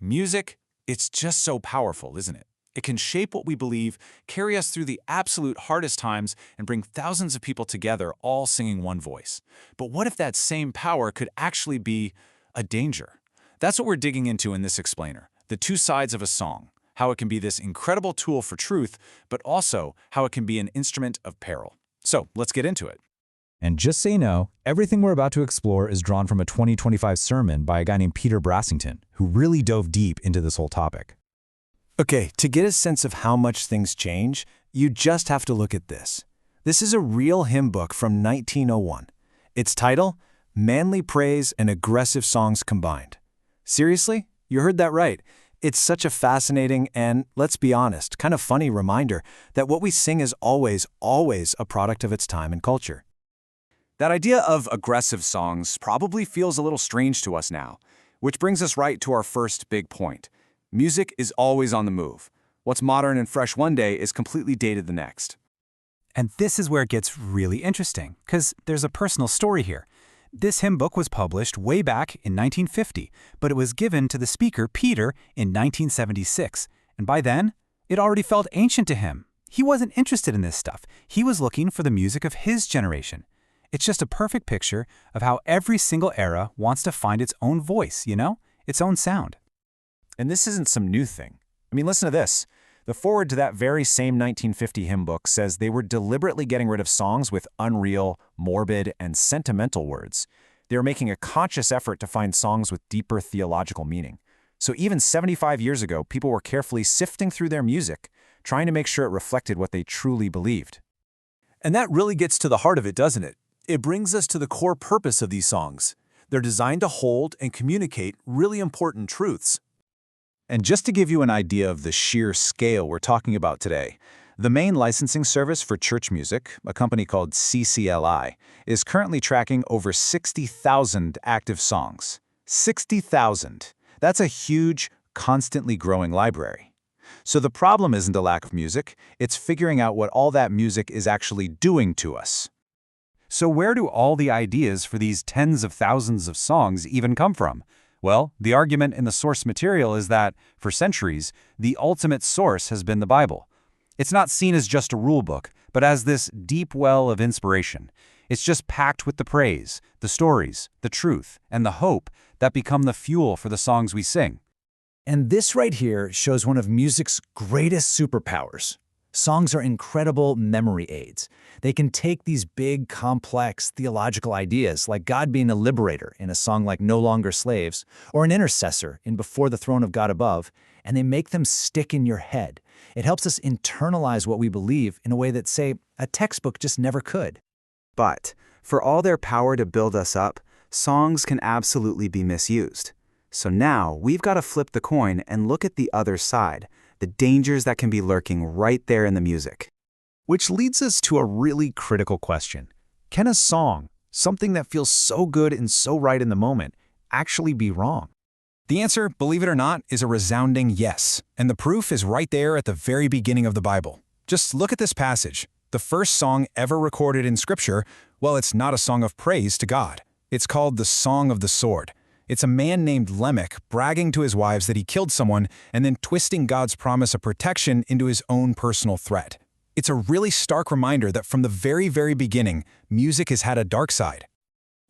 Music, it's just so powerful, isn't it? It can shape what we believe, carry us through the absolute hardest times, and bring thousands of people together all singing one voice. But what if that same power could actually be a danger? That's what we're digging into in this explainer, the two sides of a song, how it can be this incredible tool for truth, but also how it can be an instrument of peril. So let's get into it. And just so you know, everything we're about to explore is drawn from a 2025 sermon by a guy named Peter Brassington, who really dove deep into this whole topic. Okay, to get a sense of how much things change, you just have to look at this. This is a real hymn book from 1901. Its title, Manly Praise and Aggressive Songs Combined. Seriously? You heard that right. It's such a fascinating and, let's be honest, kind of funny reminder that what we sing is always a product of its time and culture. That idea of aggressive songs probably feels a little strange to us now, which brings us right to our first big point. Music is always on the move. What's modern and fresh one day is completely dated the next. And this is where it gets really interesting, because there's a personal story here. This hymn book was published way back in 1950, but it was given to the speaker Peter in 1976, and by then, it already felt ancient to him. He wasn't interested in this stuff. He was looking for the music of his generation. It's just a perfect picture of how every single era wants to find its own voice, its own sound. And this isn't some new thing. I mean, listen to this. The foreword to that very same 1950 hymn book says they were deliberately getting rid of songs with unreal, morbid, and sentimental words. They were making a conscious effort to find songs with deeper theological meaning. So even 75 years ago, people were carefully sifting through their music, trying to make sure it reflected what they truly believed. And that really gets to the heart of it, doesn't it? It brings us to the core purpose of these songs. They're designed to hold and communicate really important truths. And just to give you an idea of the sheer scale we're talking about today, the main licensing service for church music, a company called CCLI, is currently tracking over 60,000 active songs. 60,000! That's a huge, constantly growing library. So the problem isn't a lack of music, it's figuring out what all that music is actually doing to us. So where do all the ideas for these tens of thousands of songs even come from? Well, the argument in the source material is that, for centuries, the ultimate source has been the Bible. It's not seen as just a rule book, but as this deep well of inspiration. It's just packed with the praise, the stories, the truth, and the hope that become the fuel for the songs we sing. And this right here shows one of music's greatest superpowers. Songs are incredible memory aids. They can take these big, complex theological ideas, like God being a liberator in a song like No Longer Slaves, or an intercessor in Before the Throne of God Above, and they make them stick in your head. It helps us internalize what we believe in a way that, say, a textbook just never could. But, for all their power to build us up, songs can absolutely be misused. So now, we've got to flip the coin and look at the other side, the dangers that can be lurking right there in the music. Which leads us to a really critical question. Can a song, something that feels so good and so right in the moment, actually be wrong? The answer, believe it or not, is a resounding yes. And the proof is right there at the very beginning of the Bible. Just look at this passage. The first song ever recorded in Scripture, well, it's not a song of praise to God. It's called the Song of the Sword. It's a man named Lamech bragging to his wives that he killed someone and then twisting God's promise of protection into his own personal threat. It's a really stark reminder that from the very, very beginning, music has had a dark side.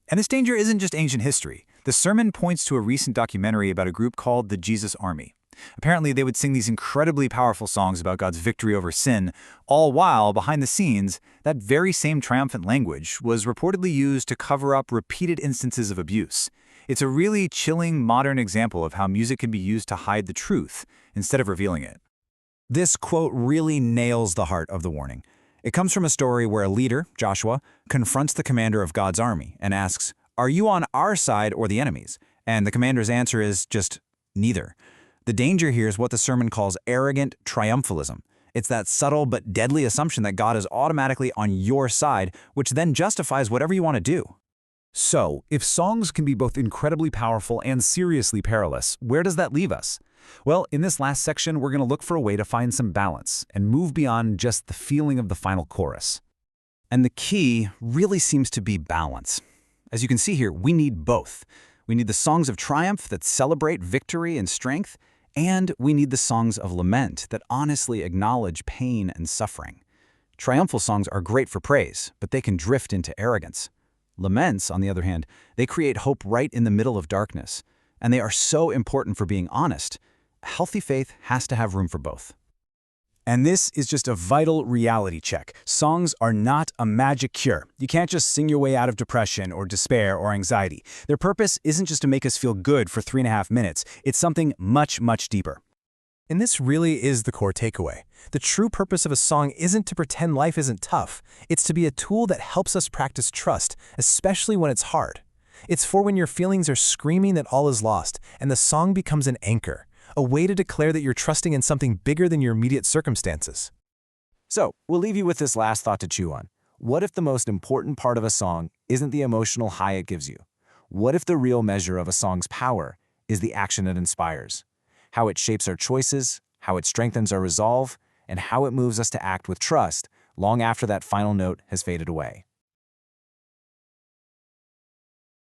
And this danger isn't just ancient history. The sermon points to a recent documentary about a group called the Jesus Army. Apparently, they would sing these incredibly powerful songs about God's victory over sin, all while, behind the scenes, that very same triumphant language was reportedly used to cover up repeated instances of abuse. It's a really chilling modern example of how music can be used to hide the truth instead of revealing it. This quote really nails the heart of the warning. It comes from a story where a leader, Joshua, confronts the commander of God's army and asks, "Are you on our side or the enemy's?" And the commander's answer is just, neither. The danger here is what the sermon calls arrogant triumphalism. It's that subtle but deadly assumption that God is automatically on your side, which then justifies whatever you want to do. So, if songs can be both incredibly powerful and seriously perilous, where does that leave us? Well, in this last section, we're going to look for a way to find some balance and move beyond just the feeling of the final chorus. And the key really seems to be balance. As you can see here, we need both. We need the songs of triumph that celebrate victory and strength, and we need the songs of lament that honestly acknowledge pain and suffering. Triumphal songs are great for praise, but they can drift into arrogance. Laments, on the other hand, they create hope right in the middle of darkness, and they are so important for being honest. Healthy faith has to have room for both. And this is just a vital reality check. Songs are not a magic cure. You can't just sing your way out of depression or despair or anxiety. Their purpose isn't just to make us feel good for 3.5 minutes. It's something much, much deeper. And this really is the core takeaway. The true purpose of a song isn't to pretend life isn't tough. It's to be a tool that helps us practice trust, especially when it's hard. It's for when your feelings are screaming that all is lost, and the song becomes an anchor, a way to declare that you're trusting in something bigger than your immediate circumstances. So, we'll leave you with this last thought to chew on. What if the most important part of a song isn't the emotional high it gives you? What if the real measure of a song's power is the action it inspires? How it shapes our choices, how it strengthens our resolve, and how it moves us to act with trust long after that final note has faded away.